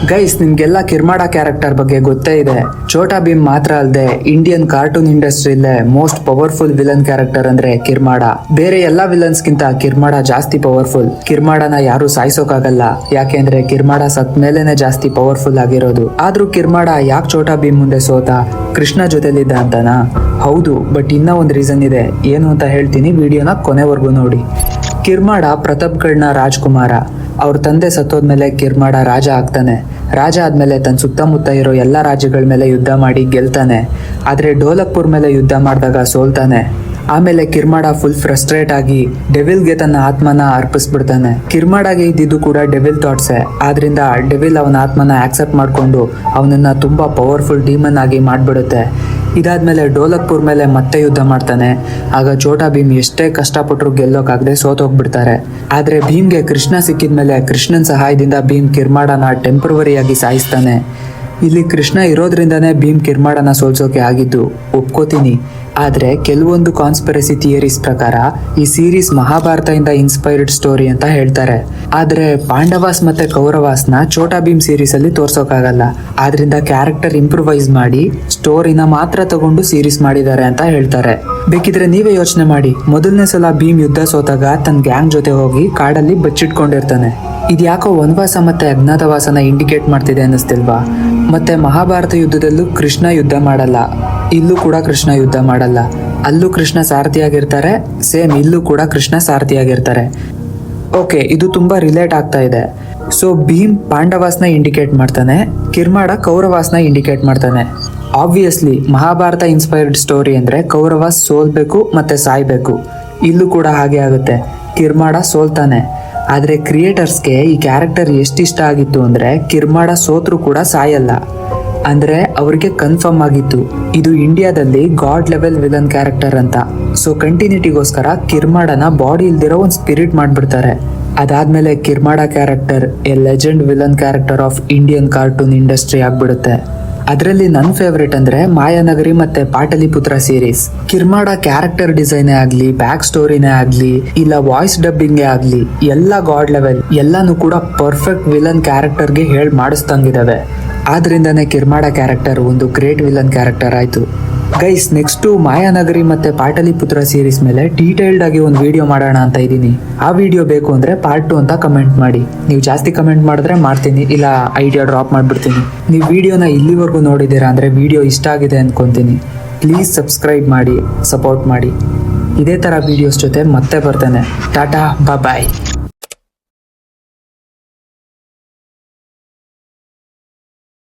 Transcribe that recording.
Guys, ನಿಮ್ಗೆಲ್ಲ ಕಿರ್ಮಾಡ character ಬಗ್ಗೆ ಗೊತ್ತೇ ಇದೆ. ಛೋಟಾ ಭೀಮ್ ಮಾತ್ರ ಅಲ್ಲದೆ ಇಂಡಿಯನ್ ಕಾರ್ಟೂನ್ ಇಂಡಸ್ಟ್ರಿಯಲ್ಲೇ ಮೋಸ್ಟ್ ಪವರ್ಫುಲ್ ವಿಲನ್ ಕ್ಯಾರೆಕ್ಟರ್ ಅಂದ್ರೆ ಕಿರ್ಮಾಡ. ಬೇರೆ ಎಲ್ಲಾ ವಿಲನ್ಸ್ ಗಿಂತ ಕಿರ್ಮಾಡ ಜಾಸ್ತಿ ಪವರ್ಫುಲ್. ಕಿರ್ಮಾಡನ ಯಾರು ಸಾಯಿಸೋಕಾಗಲ್ಲ, ಯಾಕೆಂದ್ರೆ ಕಿರ್ಮಾಡ ಸತ್ ಮೇಲೆನೆ ಜಾಸ್ತಿ ಪವರ್ಫುಲ್ ಆಗಿರೋದು. ಆದ್ರೂ ಕಿರ್ಮಾಡ ಯಾಕೆ ಛೋಟಾ ಭೀಮ್ ಮುಂದೆ ಸೋತ? ಕೃಷ್ಣ ಜೊತೆಲಿದ್ದ ಅಂತನಾ? ಹೌದು, ಬಟ್ ಇನ್ನ ಒಂದು ರೀಸನ್ ಇದೆ. ಏನು ಅಂತ ಹೇಳ್ತೀನಿ, ವಿಡಿಯೋನ ಕೊನೆವರೆಗೂ ನೋಡಿ. ಕಿರ್ಮಾಡ ಪ್ರತಾಪ್ಗಢನ ರಾಜ್ಕುಮಾರ. ಅವ್ರ ತಂದೆ ಸತ್ತೋದ್ಮೇಲೆ ಕಿರ್ಮಾಡ ರಾಜ ಆಗ್ತಾನೆ. ರಾಜ ಆದ್ಮೇಲೆ ತನ್ನ ಸುತ್ತಮುತ್ತ ಇರೋ ಎಲ್ಲ ರಾಜ್ಯಗಳ ಮೇಲೆ ಯುದ್ಧ ಮಾಡಿ ಗೆಲ್ತಾನೆ. ಆದ್ರೆ ಡೋಲಕ್ಪುರ್ ಮೇಲೆ ಯುದ್ಧ ಮಾಡಿದಾಗ ಸೋಲ್ತಾನೆ. ಆಮೇಲೆ ಕಿರ್ಮಾಡ ಫುಲ್ ಫ್ರಸ್ಟ್ರೇಟ್ ಆಗಿ ಡೆವಿಲ್ಗೆ ತನ್ನ ಆತ್ಮನ ಅರ್ಪಿಸ್ಬಿಡ್ತಾನೆ. ಕಿರ್ಮಾಡಗೆ ಇದ್ದಿದ್ದು ಕೂಡ ಡೆವಿಲ್ ಥಾಟ್ಸೆ. ಆದ್ರಿಂದ ಡೆವಿಲ್ ಅವನ ಆತ್ಮನ ಆಕ್ಸೆಪ್ಟ್ ಮಾಡ್ಕೊಂಡು ಅವನನ್ನ ತುಂಬಾ ಪವರ್ಫುಲ್ ಡೀಮನ್ ಆಗಿ ಮಾಡ್ಬಿಡುತ್ತೆ. ಇದಾದ್ಮೇಲೆ ಡೋಲಕ್ಪುರ್ ಮೇಲೆ ಮತ್ತೆ ಯುದ್ಧ ಮಾಡ್ತಾನೆ. ಆಗ ಛೋಟಾ ಭೀಮ್ ಎಷ್ಟೇ ಕಷ್ಟಪಟ್ಟರು ಗೆಲ್ಲೋಕಾಗದೆ ಸೋತೋಗ್ಬಿಡ್ತಾರೆ. ಆದ್ರೆ ಭೀಮ್ಗೆ ಕೃಷ್ಣ ಸಿಕ್ಕಿದ್ಮೇಲೆ ಕೃಷ್ಣನ್ ಸಹಾಯದಿಂದ ಭೀಮ್ ಕಿರ್ಮಾಡನ ಟೆಂಪರವರಿಯಾಗಿ ಸಾಯಿಸ್ತಾನೆ. ಇಲ್ಲಿ ಕೃಷ್ಣ ಇರೋದ್ರಿಂದಾನೇ ಭೀಮ್ ಕಿರ್ಮಾಡನ ಸೋಲ್ಸೋಕೆ ಆಗಿದ್ದು, ಒಪ್ಕೋತೀನಿ. ಆದ್ರೆ ಕೆಲವೊಂದು ಕಾನ್ಸ್ಪಿರಸಿ ಥಿಯರೀಸ್ ಪ್ರಕಾರ ಈ ಸೀರೀಸ್ ಮಹಾಭಾರತದಿಂದ ಇನ್ಸ್ಪೈರ್ಡ್ ಸ್ಟೋರಿ ಅಂತ ಹೇಳ್ತಾರೆ. ಆದ್ರೆ ಪಾಂಡವಾಸ್ ಮತ್ತೆ ಕೌರವಾಸ್ನ ಛೋಟಾ ಭೀಮ್ ಸೀರೀಸ್ ಅಲ್ಲಿ ತೋರ್ಸೋಕಾಗಲ್ಲ. ಆದ್ರಿಂದ ಕ್ಯಾರೆಕ್ಟರ್ ಇಂಪ್ರೂವೈಸ್ ಮಾಡಿ ಸ್ಟೋರಿನ ಮಾತ್ರ ತಗೊಂಡು ಸೀರೀಸ್ ಮಾಡಿದ್ದಾರೆ ಅಂತ ಹೇಳ್ತಾರೆ. ಬೇಕಿದ್ರೆ ನೀವೇ ಯೋಚನೆ ಮಾಡಿ, ಮೊದಲನೇ ಸಲ ಭೀಮ್ ಯುದ್ಧ ಸೋತಾಗ ತನ್ನ ಗ್ಯಾಂಗ್ ಜೊತೆ ಹೋಗಿ ಕಾಡಲ್ಲಿ ಬಚ್ಚಿಟ್ಕೊಂಡಿರ್ತಾನೆ. ಇದ್ಯಾಕೋ ವನವಾಸ ಮತ್ತೆ ಅಜ್ಞಾತವಾಸನ ಇಂಡಿಕೇಟ್ ಮಾಡ್ತಿದೆ ಅನ್ನಿಸ್ತಿಲ್ವಾ? ಮತ್ತೆ ಮಹಾಭಾರತ ಯುದ್ಧದಲ್ಲೂ ಕೃಷ್ಣ ಯುದ್ಧ ಮಾಡಲ್ಲ, ಇಲ್ಲೂ ಕೂಡ ಕೃಷ್ಣ ಯುದ್ಧ ಮಾಡಲ್ಲ. ಅಲ್ಲೂ ಕೃಷ್ಣ ಸಾರಥಿಯಾಗಿರ್ತಾರೆ, ಸೇಮ್ ಇಲ್ಲೂ ಕೂಡ ಕೃಷ್ಣ ಸಾರಥಿಯಾಗಿರ್ತಾರೆ. ಓಕೆ, ಇದು ತುಂಬಾ ರಿಲೇಟ್ ಆಗ್ತಾ ಇದೆ. ಸೊ ಭೀಮ್ ಪಾಂಡವಾಸ್ನ ಇಂಡಿಕೇಟ್ ಮಾಡ್ತಾನೆ, ಕಿರ್ಮಾಡ ಕೌರವಾಸ್ನ ಇಂಡಿಕೇಟ್ ಮಾಡ್ತಾನೆ. ಆಬ್ವಿಯಸ್ಲಿ ಮಹಾಭಾರತ ಇನ್ಸ್ಪೈರ್ಡ್ ಸ್ಟೋರಿ ಅಂದ್ರೆ ಕೌರವಾಸ್ ಸೋಲ್ಬೇಕು ಮತ್ತೆ ಸಾಯ್ಬೇಕು. ಇಲ್ಲೂ ಕೂಡ ಹಾಗೆ ಆಗುತ್ತೆ, ಕಿರ್ಮಾಡ ಸೋಲ್ತಾನೆ. ಆದ್ರೆ ಕ್ರಿಯೇಟರ್ಸ್ಗೆ ಈ ಕ್ಯಾರೆಕ್ಟರ್ ಎಷ್ಟಿಷ್ಟ ಆಗಿತ್ತು ಅಂದ್ರೆ ಕಿರ್ಮಾಡ ಸೋತ್ರು ಕೂಡ ಸಾಯಲ್ಲ. ಅಂದ್ರೆ ಅವ್ರಿಗೆ ಕನ್ಫರ್ಮ್ ಆಗಿತ್ತು ಇದು ಇಂಡಿಯಾದಲ್ಲಿ ಗಾಡ್ ಲೆವೆಲ್ ವಿಲನ್ ಕ್ಯಾರೆಕ್ಟರ್ ಅಂತ. ಸೊ ಕಂಟಿನ್ಯೂಟಿಗೋಸ್ಕರ ಕಿರ್ಮಾಡನ ಬಾಡಿ ಇಲ್ದಿರೋ ಒಂದು ಸ್ಪಿರಿಟ್ ಮಾಡ್ಬಿಡ್ತಾರೆ. ಅದಾದ್ಮೇಲೆ Kirmada character a legend villain character of Indian cartoon industry ಆಗ್ಬಿಡುತ್ತೆ. ಅದರಲ್ಲಿ ನನ್ನ ಫೇವ್ರೇಟ್ ಅಂದ್ರೆ ಮಾಯಾನಗರಿ ಮತ್ತೆ ಪಾಟಲಿಪುತ್ರ ಸೀರೀಸ್. ಕಿರ್ಮಾಡ ಕ್ಯಾರೆಕ್ಟರ್ ಡಿಸೈನೇ ಆಗ್ಲಿ, ಬ್ಯಾಕ್ ಸ್ಟೋರಿನೇ ಆಗ್ಲಿ, ಇಲ್ಲ ವಾಯ್ಸ್ ಡಬ್ಬಿಂಗೇ ಆಗ್ಲಿ, ಎಲ್ಲ ಗಾಡ್ ಲೆವೆಲ್, ಎಲ್ಲಾನು ಕೂಡ ಪರ್ಫೆಕ್ಟ್ ವಿಲನ್ ಕ್ಯಾರೆಕ್ಟರ್ಗೆ ಹೇಳಿ ಮಾಡಿಸ್ದಂಗಿದಾವೆ. ಆದ್ರಿಂದಾನೇ ಕಿರ್ಮಾಡ ಕ್ಯಾರೆಕ್ಟರ್ ಒಂದು ಗ್ರೇಟ್ ವಿಲನ್ ಕ್ಯಾರೆಕ್ಟರ್ ಆಯ್ತು. ಗೈಸ್, ನೆಕ್ಸ್ಟ್ ಮಾಯಾನಗರಿ ಮತ್ತೆ ಪಾಟಲಿಪುತ್ರ ಸೀರೀಸ್ ಮೇಲೆ ಡೀಟೇಲ್ಡ್ ಆಗಿ ಒಂದು ವಿಡಿಯೋ ಮಾಡೋಣ ಅಂತ ಇದ್ದೀನಿ. ಆ ವಿಡಿಯೋ ಬೇಕು ಅಂದ್ರೆ ಪಾರ್ಟ್ 2 ಅಂತ ಕಮೆಂಟ್ ಮಾಡಿ. ನೀವು ಜಾಸ್ತಿ ಕಮೆಂಟ್ ಮಾಡಿದ್ರೆ ಮಾಡ್ತೀನಿ, ಇಲ್ಲ ಐಡಿಯಾ ಡ್ರಾಪ್ ಮಾಡ್ಬಿಡ್ತೀನಿ. ನೀವು ವಿಡಿಯೋನ ಇಲ್ಲಿವರೆಗೂ ನೋಡಿದ್ದೀರಾ ಅಂದ್ರೆ ವಿಡಿಯೋ ಇಷ್ಟ ಆಗಿದೆ ಅನ್ಕೊಂತೀನಿ. ಪ್ಲೀಸ್ ಸಬ್ಸ್ಕ್ರೈಬ್ ಮಾಡಿ, ಸಪೋರ್ಟ್ ಮಾಡಿ. ಇದೇ ತರ ವಿಡಿಯೋಸ್ ಜೊತೆ ಮತ್ತೆ ಬರ್ತೇನೆ. ಟಾಟಾ, ಬಾಯ್.